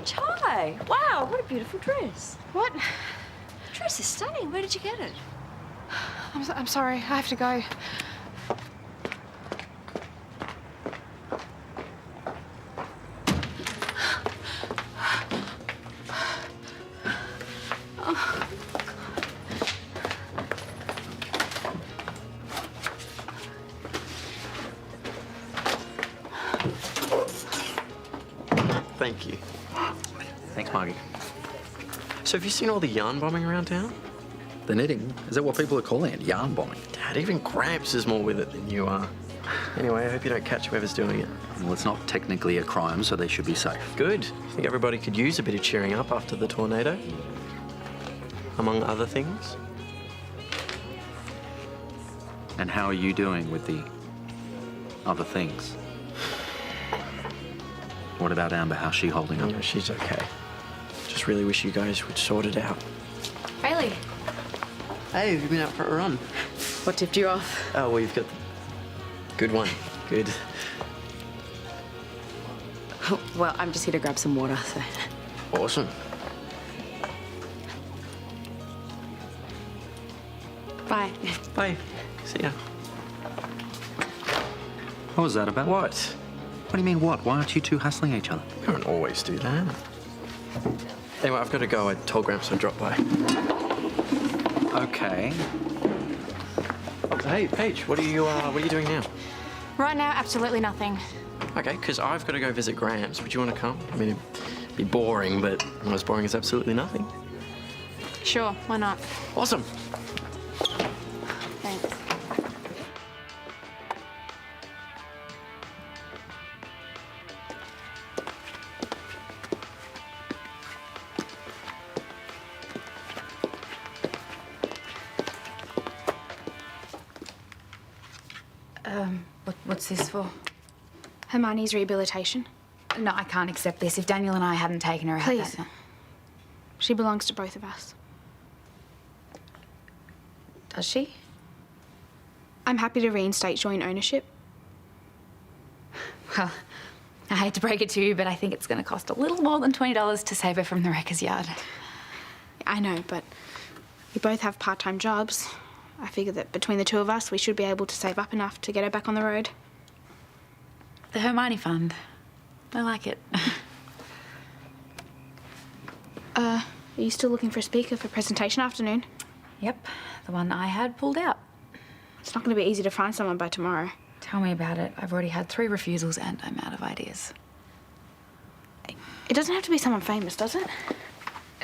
Paige, hi. Wow, what a beautiful dress. What? The dress is stunning. Where did you get it? I'm sorry. I have to go. Thank you. Thanks, Margie. So have you seen all the yarn bombing around town? The knitting? Is that what people are calling it? Yarn bombing? Dad, even Gramps is more with it than you are. Anyway, I hope you don't catch whoever's doing it. Well, it's not technically a crime, so they should be safe. Good. I think everybody could use a bit of cheering up after the tornado. Among other things. And how are you doing with the other things? What about Amber? How's she holding up? Yeah, she's okay. Just really wish you guys would sort it out. Bailey. Hey, have you been out for a run? What tipped you off? Oh, well, you've got the... Good one. Good. Well, I'm just here to grab some water, so... Awesome. Bye. Bye. See ya. What was that about? What? What do you mean, what? Why aren't you two hassling each other? We don't always do that. Anyway, I've got to go. I told Gramps I'd drop by. Okay. Oh, hey, Paige, what are you doing now? Right now, absolutely nothing. Okay, because I've got to go visit Gramps. Would you want to come? I mean, it'd be boring, but not as boring as absolutely nothing. Sure, why not? Awesome. Thanks. What's this for? Hermione's rehabilitation. No, I can't accept this. If Daniel and I hadn't taken her out, Please. She belongs to both of us. Does she? I'm happy to reinstate joint ownership. Well, I hate to break it to you, but I think it's going to cost a little more than $20 to save her from the wrecker's yard. I know, but we both have part-time jobs. I figure that between the two of us, we should be able to save up enough to get her back on the road. The Hermione Fund. I like it. Are you still looking for a speaker for presentation afternoon? Yep, the one I had pulled out. It's not going to be easy to find someone by tomorrow. Tell me about it. I've already had 3 refusals and I'm out of ideas. It doesn't have to be someone famous, does it?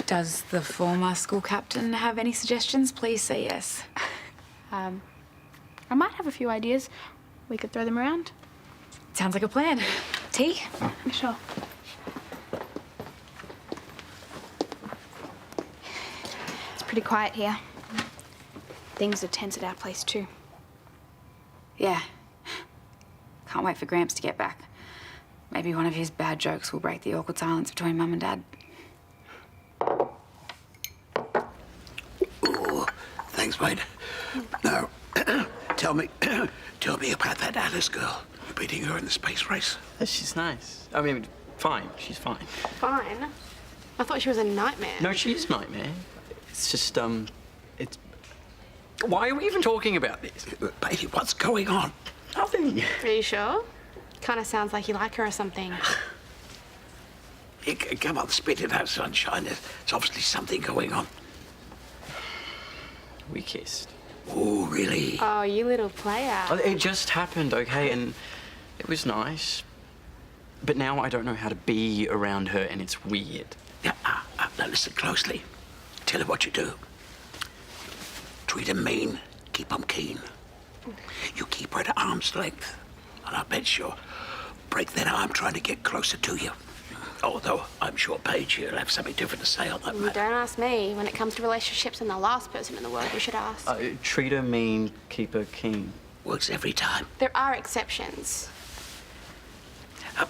Does the former school captain have any suggestions? Please say yes. I might have a few ideas. We could throw them around. Sounds like a plan. Tea? Sure. It's pretty quiet here. Things are tense at our place too. Yeah. Can't wait for Gramps to get back. Maybe one of his bad jokes will break the awkward silence between Mum and Dad. Oh, thanks, mate. Now, tell me about that Alice girl. You beating her in the space race? She's nice. I mean, fine. She's fine. Fine. I thought she was a nightmare. No, she's a nightmare. It's just, it's... Why are we even talking about this? Baby, what's going on? Nothing. Are you sure? Kind of sounds like you like her or something. Come on, spit it out, sunshine. There's obviously something going on. We kissed. Oh, really? Oh, you little player. It just happened, okay, and it was nice. But now I don't know how to be around her, and it's weird. Yeah, now listen closely. Tell her what you do. Treat her mean, keep 'em keen. You keep her at arm's length, and I bet she'll break that arm trying to get closer to you. Although I'm sure Paige here will have something different to say on that matter. Don't ask me. When it comes to relationships, I'm the last person in the world you should ask. Treat her mean, keep her keen. Works every time. There are exceptions.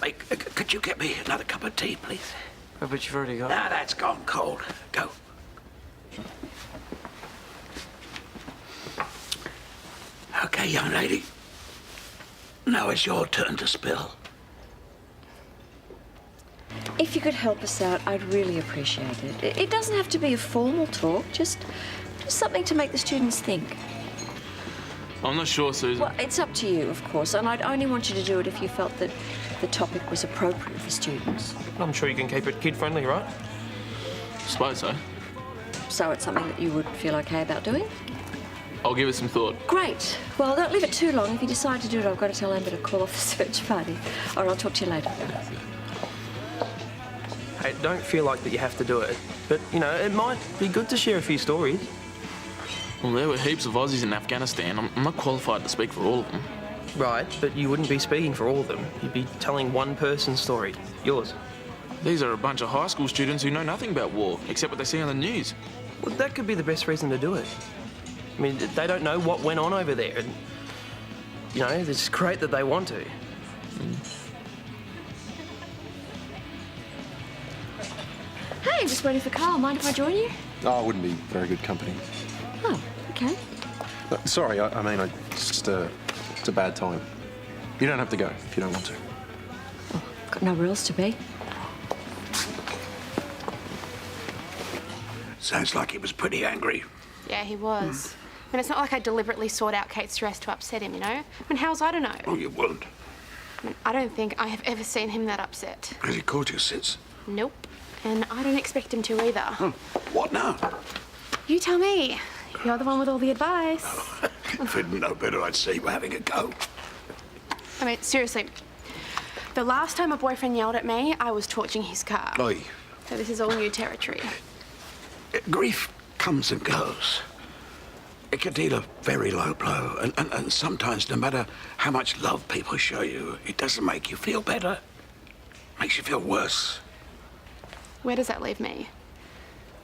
Mate, could you get me another cup of tea, please? Oh, but you've already got Nah, that's gone cold. Go. Okay, young lady. Now it's your turn to spill. If you could help us out, I'd really appreciate it. It doesn't have to be a formal talk, just something to make the students think. I'm not sure, Susan. Well, it's up to you, of course, and I'd only want you to do it if you felt that the topic was appropriate for students. I'm sure you can keep it kid-friendly, right? Suppose so. So it's something that you would feel okay about doing? I'll give it some thought. Great. Well, don't leave it too long. If you decide to do it, I've got to tell Amber to call off the search party. Or I'll talk to you later. Hey, don't feel like that you have to do it. But, you know, it might be good to share a few stories. Well, there were heaps of Aussies in Afghanistan. I'm not qualified to speak for all of them. Right, but you wouldn't be speaking for all of them. You'd be telling one person's story. Yours. These are a bunch of high school students who know nothing about war, except what they see on the news. Well, that could be the best reason to do it. I mean, they don't know what went on over there. And, you know, it's great that they want to. Hey, just waiting for Karl. Mind if I join you? Oh, I wouldn't be very good company. Oh, okay. Sorry, I mean, it's just it's a bad time. You don't have to go if you don't want to. Oh, got nowhere else to be. Sounds like he was pretty angry. Yeah, he was. I mean, it's not like I deliberately sought out Kate's dress to upset him, you know? I mean, how was I to know? Oh, you wouldn't. I mean, I don't think I have ever seen him that upset. Has he called you since? Nope. And I don't expect him to either. What now? You tell me. You're the one with all the advice. If I didn't know better, I'd say you were having a go. I mean, seriously. The last time a boyfriend yelled at me, I was torching his car. Oi. So this is all new territory. Grief comes and goes. It can deal a very low blow, and sometimes, no matter how much love people show you, it doesn't make you feel better. It makes you feel worse. Where does that leave me?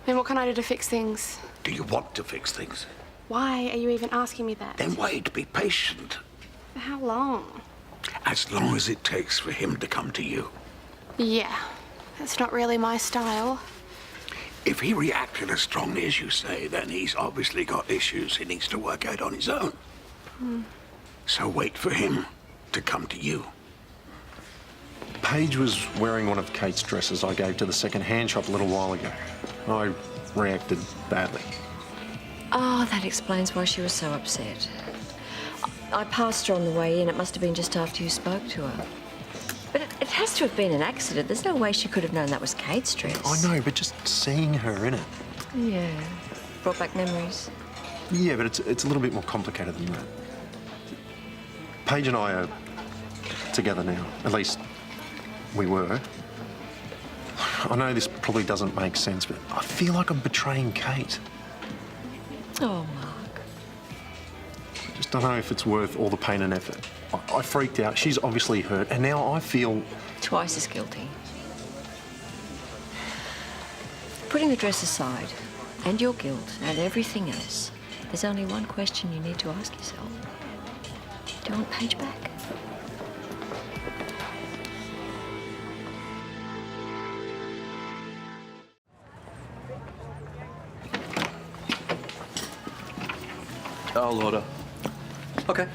I mean, what can I do to fix things? Do you want to fix things? Why are you even asking me that? Then wait, be patient. For how long? As long as it takes for him to come to you. Yeah, that's not really my style. If he reacted as strongly as you say, then he's obviously got issues he needs to work out on his own. So wait for him to come to you. Paige was wearing one of Kate's dresses I gave to the second-hand shop a little while ago. I reacted badly. Oh, that explains why she was so upset. I passed her on the way in. It must have been just after you spoke to her. But it has to have been an accident. There's no way she could have known that was Kate's dress. I know, but just seeing her in it. Yeah. Brought back memories. Yeah, but it's a little bit more complicated than that. Paige and I are together now. At least we were. I know this probably doesn't make sense, but I feel like I'm betraying Kate. Oh, Mark. I just don't know if it's worth all the pain and effort. I freaked out. She's obviously hurt, and now I feel... Twice as guilty. Putting the dress aside, and your guilt, and everything else, there's only one question you need to ask yourself. Do you want Paige back? I'll order. Okay.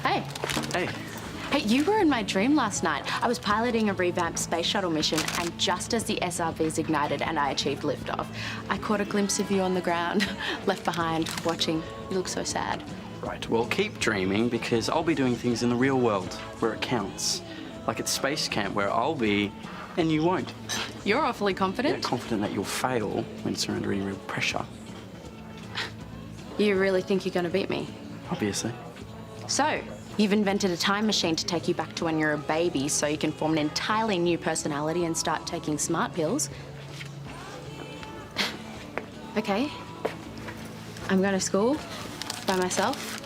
Hey. Hey. Hey, you were in my dream last night. I was piloting a revamped space shuttle mission, and just as the SRVs ignited and I achieved liftoff, I caught a glimpse of you on the ground, left behind, watching. You look so sad. Right, well, keep dreaming, because I'll be doing things in the real world where it counts. Like at space camp, where I'll be and you won't. You're awfully confident. Yeah, confident that you'll fail when surrendering real pressure. You really think you're going to beat me? Obviously. So, you've invented a time machine to take you back to when you're a baby so you can form an entirely new personality and start taking smart pills. Okay. I'm going to school by myself.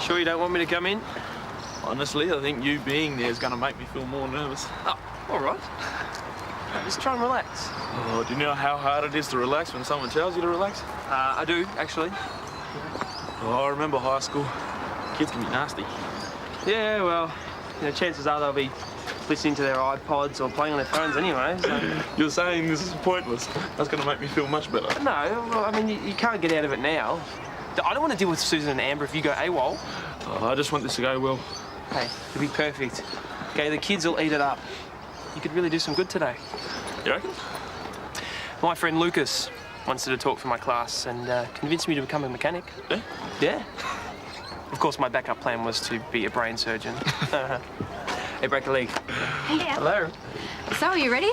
Sure you don't want me to come in? Honestly, I think you being there is going to make me feel more nervous. Oh, all right. Just try and relax. Oh, do you know how hard it is to relax when someone tells you to relax? I do, actually. Oh, I remember high school. Kids can be nasty. Yeah, well, you know, chances are they'll be listening to their iPods or playing on their phones anyway, so... You're saying this is pointless. That's going to make me feel much better. No, well, I mean, you can't get out of it now. I don't want to deal with Susan and Amber if you go AWOL. Oh, I just want this to go well. Hey, it'll be perfect. Okay, the kids will eat it up. You could really do some good today. You reckon? My friend Lucas wants to talk for my class and convinced me to become a mechanic. Yeah? Yeah. Of course, my backup plan was to be a brain surgeon. Hey, break a leg. Hey. Hello. So, are you ready?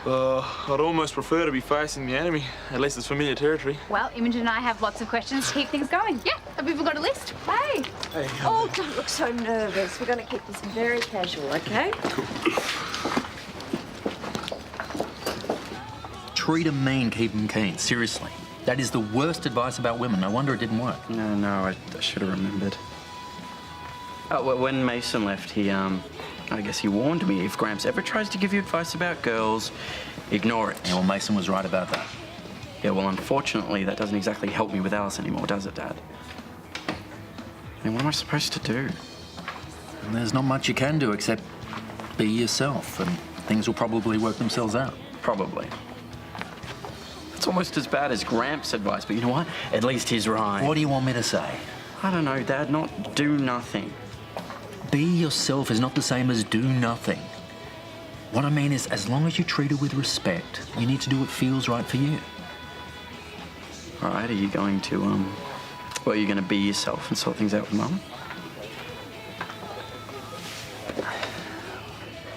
I'd almost prefer to be facing the enemy. At least it's familiar territory. Well, Imogen and I have lots of questions to keep things going. Yeah, have we got a list? Hey. Oh, don't look so nervous. We're going to keep this very casual, OK? Treat 'em mean, keep 'em keen. Seriously. That is the worst advice about women. No wonder it didn't work. No, I should have remembered. Oh, well, when Mason left, he, I guess he warned me if Gramps ever tries to give you advice about girls, ignore it. Yeah, well, Mason was right about that. Yeah, well, unfortunately, that doesn't exactly help me with Alice anymore, does it, Dad? And what am I supposed to do? And there's not much you can do except be yourself, and things will probably work themselves out. Probably. It's almost as bad as Gramps' advice, but you know what? At least he's right. What do you want me to say? I don't know, Dad. Not do nothing. Be yourself is not the same as do nothing. What I mean is, as long as you treat her with respect, you need to do what feels right for you. All right, are you going to, well, are you going to be yourself and sort things out with Mum?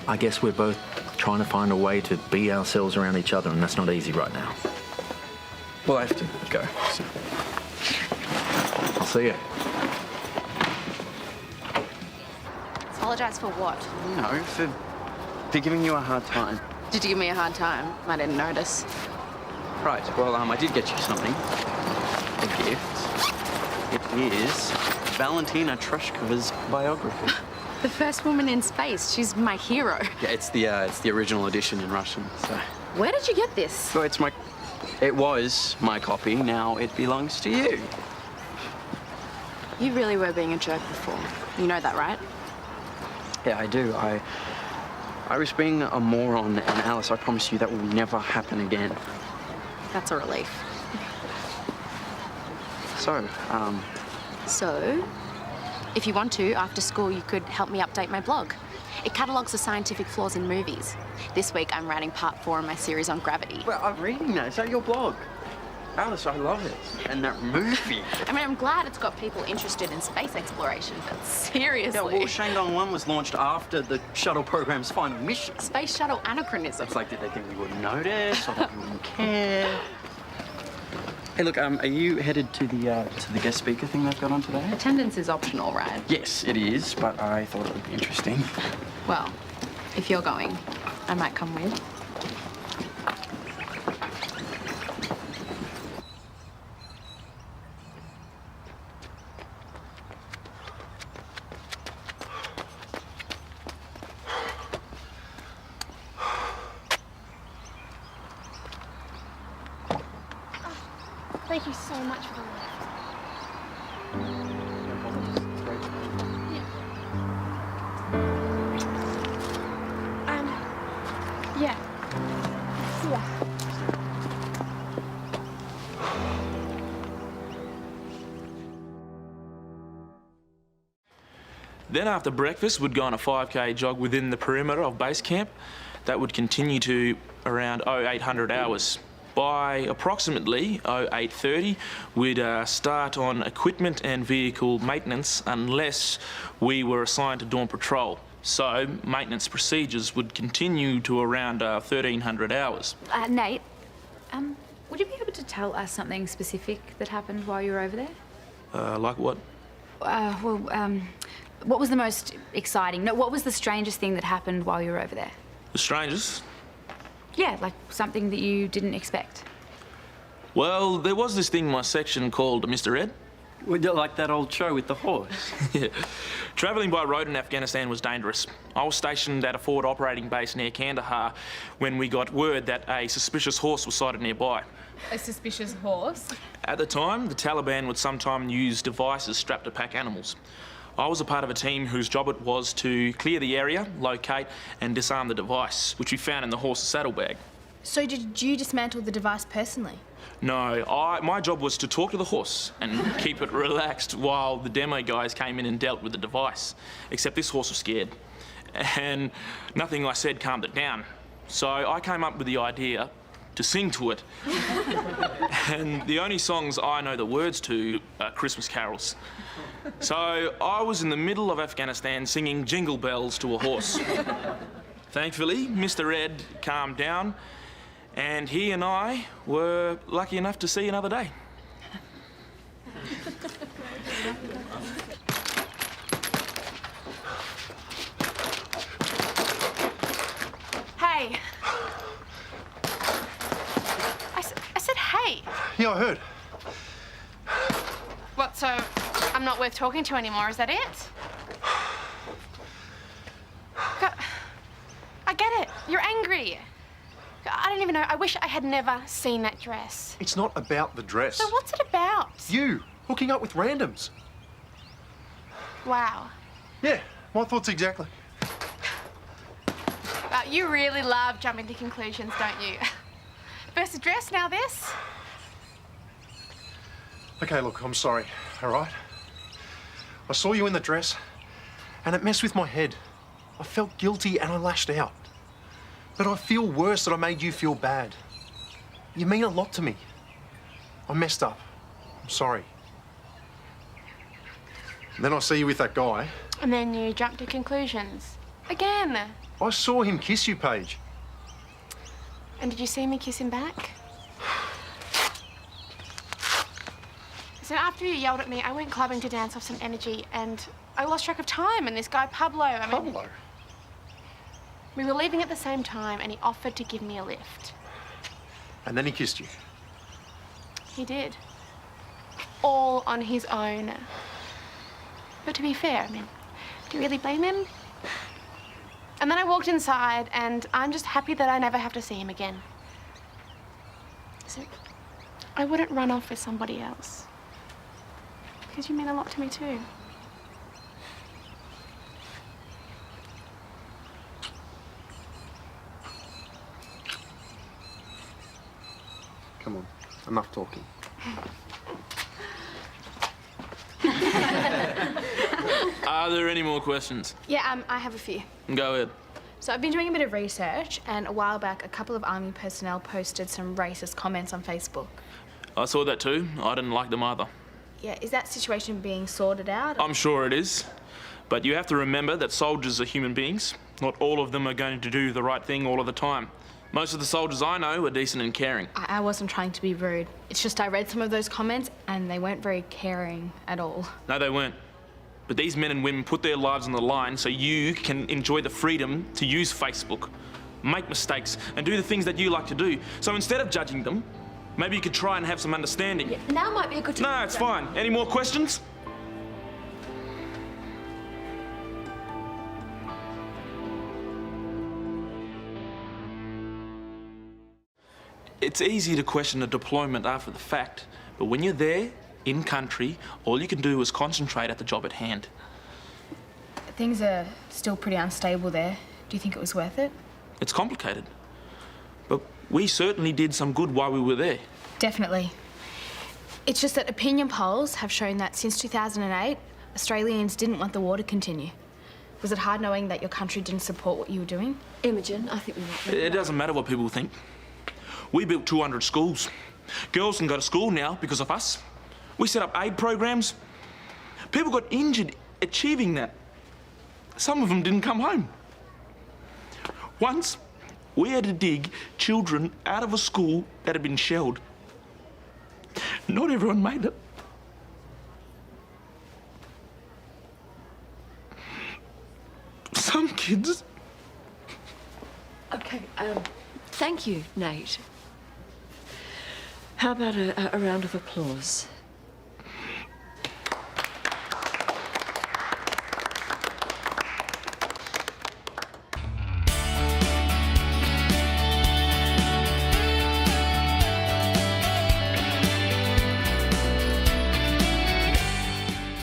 I guess we're both trying to find a way to be ourselves around each other, and that's not easy right now. Well, I have to go, so. I'll see you. Apologise for what? No, for giving you a hard time. Did you give me a hard time? I didn't notice. Right, well, I did get you something. A gift. It is Valentina Tereshkova's biography. The first woman in space. She's my hero. Yeah, it's the original edition in Russian, so. Where did you get this? So it was my copy, now it belongs to you. You really were being a jerk before. You know that, right? Yeah, I do. I was being a moron, and Alice, I promise you that will never happen again. That's a relief. So, So, if you want to, after school, you could help me update my blog. It catalogues the scientific flaws in movies. This week, I'm writing part 4 of my series on gravity. Well, I'm reading that. Is that your blog? Alice, I love it. And that movie. I mean, I'm glad it's got people interested in space exploration, but seriously. Yeah, well, Shandong 1 was launched after the shuttle program's final mission. Space shuttle anachronism. It's like, did they think we wouldn't notice, or we wouldn't care? Hey, look, are you headed to the guest speaker thing they've got on today? Attendance is optional, right? Yes, it is, but I thought it would be interesting. Well, if you're going, I might come with. Thank you so much for the lift. Yeah. See ya. Then after breakfast, we'd go on a 5K jog within the perimeter of base camp. That would continue to around 0800 hours. By approximately 0830, we'd start on equipment and vehicle maintenance unless we were assigned to dawn patrol. So maintenance procedures would continue to around 1300 hours. Nate, would you be able to tell us something specific that happened while you were over there? Like what? What was the most exciting? No, what was the strangest thing that happened while you were over there? The strangest? Yeah, like something that you didn't expect. Well, there was this thing in my section called Mr. Ed. Like that old show with the horse. Yeah. Travelling by road in Afghanistan was dangerous. I was stationed at a forward operating base near Kandahar when we got word that a suspicious horse was sighted nearby. A suspicious horse? At the time, the Taliban would sometimes use devices strapped to pack animals. I was a part of a team whose job it was to clear the area, locate and disarm the device, which we found in the horse's saddlebag. So did you dismantle the device personally? No, my job was to talk to the horse and keep it relaxed while the demo guys came in and dealt with the device. Except this horse was scared. And nothing I said calmed it down. So I came up with the idea to sing to it. And the only songs I know the words to are Christmas carols. So I was in the middle of Afghanistan singing Jingle Bells to a horse. Thankfully, Mr. Ed calmed down, and he and I were lucky enough to see another day. Hey. I said hey. Yeah, I heard. What, so I'm not worth talking to anymore, is that it? I get it. You're angry. I don't even know. I wish I had never seen that dress. It's not about the dress. So what's it about? You, hooking up with randoms. Wow. Yeah, my thoughts exactly. You really love jumping to conclusions, don't you? First the dress, now this. Okay, look, I'm sorry, all right? I saw you in the dress, and it messed with my head. I felt guilty and I lashed out. But I feel worse that I made you feel bad. You mean a lot to me. I messed up. I'm sorry. And then I see you with that guy. And then you jump to conclusions. Again. I saw him kiss you, Paige. And did you see me kiss him back? So after you yelled at me, I went clubbing to dance off some energy, and I lost track of time, and this guy, Pablo, Pablo? We were leaving at the same time, and he offered to give me a lift. And then he kissed you. He did. All on his own. But to be fair, I mean, do you really blame him? And then I walked inside, and I'm just happy that I never have to see him again. So, I wouldn't run off with somebody else. Because you mean a lot to me too. Come on, enough talking. Are there any more questions? Yeah, I have a few. Go ahead. So I've been doing a bit of research, and a while back, a couple of Army personnel posted some racist comments on Facebook. I saw that too. I didn't like them either. Yeah, is that situation being sorted out? I'm sure it is. But you have to remember that soldiers are human beings. Not all of them are going to do the right thing all of the time. Most of the soldiers I know are decent and caring. I wasn't trying to be rude. It's just I read some of those comments, and they weren't very caring at all. No, they weren't. But these men and women put their lives on the line so you can enjoy the freedom to use Facebook, make mistakes, and do the things that you like to do. So instead of judging them, maybe you could try and have some understanding. Yeah, now might be a good time. No, it's fine. Any more questions? It's easy to question a deployment after the fact, but when you're there, in country, all you can do is concentrate at the job at hand. Things are still pretty unstable there. Do you think it was worth it? It's complicated, but we certainly did some good while we were there. Definitely. It's just that opinion polls have shown that since 2008, Australians didn't want the war to continue. Was it hard knowing that your country didn't support what you were doing? Imogen, I think we might... It doesn't matter what people think. We built 200 schools. Girls can go to school now because of us. We set up aid programs. People got injured achieving that. Some of them didn't come home. Once, we had to dig children out of a school that had been shelled. Not everyone made it. Some kids... Okay, thank you, Nate. How about a round of applause?